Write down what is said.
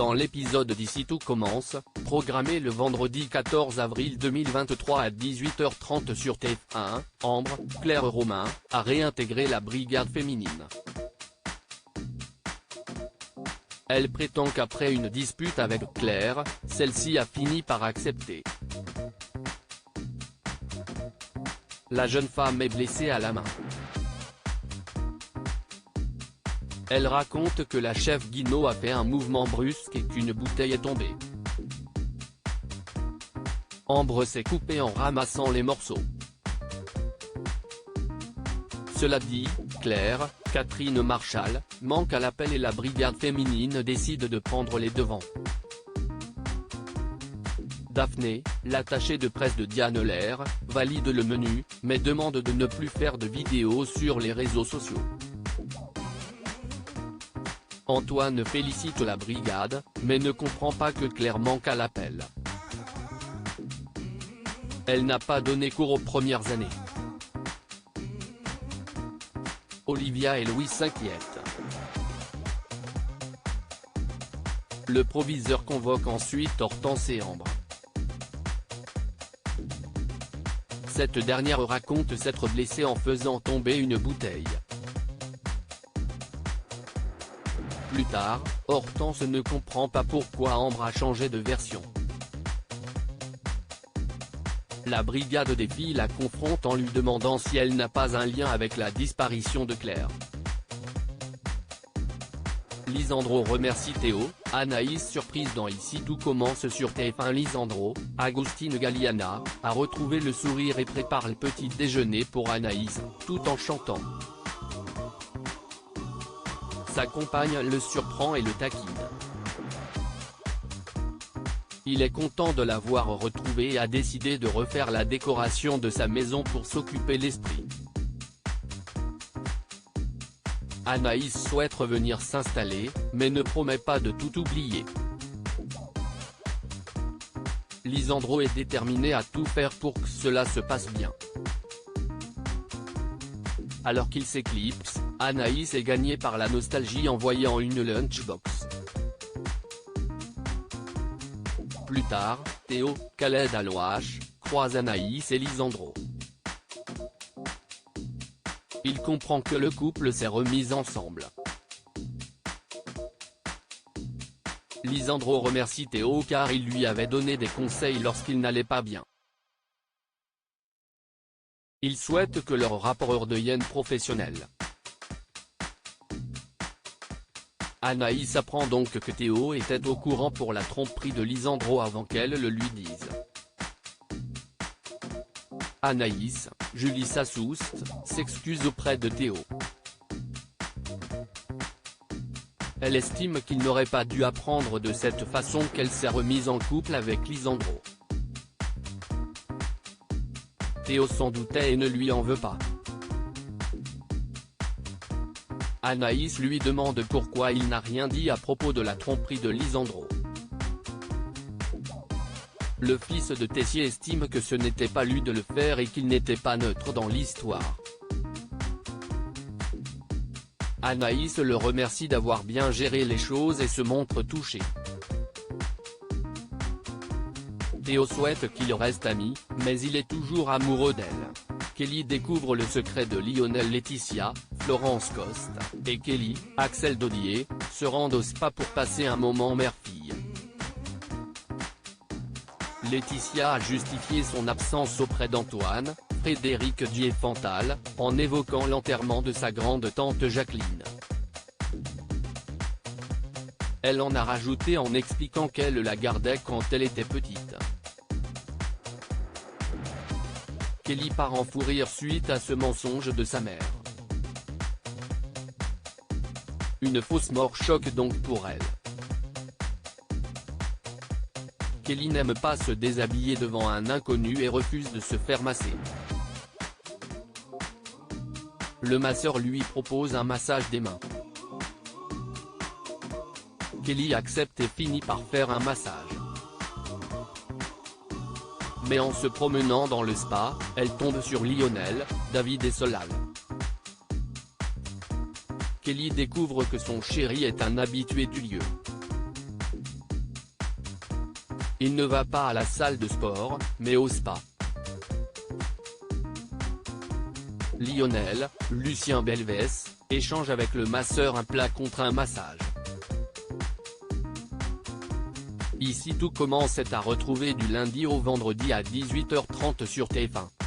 Dans l'épisode d'Ici tout commence, programmé le vendredi 14 avril 2023 à 18h30 sur TF1, Ambre, Claire Romain, a réintégré la brigade féminine. Elle prétend qu'après une dispute avec Claire, celle-ci a fini par accepter. La jeune femme est blessée à la main. Elle raconte que la chef Guino a fait un mouvement brusque et qu'une bouteille est tombée. Ambre s'est coupée en ramassant les morceaux. Cela dit, Claire, Catherine Marchal, manque à l'appel et la brigade féminine décide de prendre les devants. Daphné, l'attachée de presse de Diane Lair, valide le menu, mais demande de ne plus faire de vidéos sur les réseaux sociaux. Antoine félicite la brigade, mais ne comprend pas que Claire manque à l'appel. Elle n'a pas donné cours aux premières années. Olivia et Louis s'inquiètent. Le proviseur convoque ensuite Hortense et Ambre. Cette dernière raconte s'être blessée en faisant tomber une bouteille. Plus tard, Hortense ne comprend pas pourquoi Ambre a changé de version. La brigade des filles la confronte en lui demandant si elle n'a pas un lien avec la disparition de Claire. Lisandro remercie Théo, Anaïs surprise dans Ici tout commence sur TF1. Lisandro, Agostine Galliana, a retrouvé le sourire et prépare le petit déjeuner pour Anaïs, tout en chantant. Sa compagne le surprend et le taquine. Il est content de l'avoir retrouvée et a décidé de refaire la décoration de sa maison pour s'occuper l'esprit. Anaïs souhaite revenir s'installer, mais ne promet pas de tout oublier. Lisandro est déterminé à tout faire pour que cela se passe bien. Alors qu'il s'éclipse, Anaïs est gagnée par la nostalgie en voyant une lunchbox. Plus tard, Théo, Khaled Alouache, croise Anaïs et Lisandro. Il comprend que le couple s'est remis ensemble. Lisandro remercie Théo car il lui avait donné des conseils lorsqu'il n'allait pas bien. Il souhaite que leur rapport devienne professionnel. Anaïs apprend donc que Théo était au courant pour la tromperie de Lisandro avant qu'elle le lui dise. Anaïs, Julie Sassouste, s'excuse auprès de Théo. Elle estime qu'il n'aurait pas dû apprendre de cette façon qu'elle s'est remise en couple avec Lisandro. Théo s'en doutait et ne lui en veut pas. Anaïs lui demande pourquoi il n'a rien dit à propos de la tromperie de Lisandro. Le fils de Tessier estime que ce n'était pas lui de le faire et qu'il n'était pas neutre dans l'histoire. Anaïs le remercie d'avoir bien géré les choses et se montre touchée. Théo souhaite qu'ils restent amis, mais il est toujours amoureux d'elle. Kelly découvre le secret de Lionel. Laetitia, Florence Coste, et Kelly, Axel Dodier, se rendent au spa pour passer un moment mère-fille. Laetitia a justifié son absence auprès d'Antoine, Frédéric Diefenthal, en évoquant l'enterrement de sa grande-tante Jacqueline. Elle en a rajouté en expliquant qu'elle la gardait quand elle était petite. Kelly part en fou rire suite à ce mensonge de sa mère. Une fausse mort choque donc pour elle. Kelly n'aime pas se déshabiller devant un inconnu et refuse de se faire masser. Le masseur lui propose un massage des mains. Kelly accepte et finit par faire un massage. Mais en se promenant dans le spa, elle tombe sur Lionel, David et Solal. Kelly découvre que son chéri est un habitué du lieu. il ne va pas à la salle de sport, mais au spa. Lionel, Lucien Belvès, échange avec le masseur un plat contre un massage. Ici tout commence est à retrouver du lundi au vendredi à 18h30 sur TF1.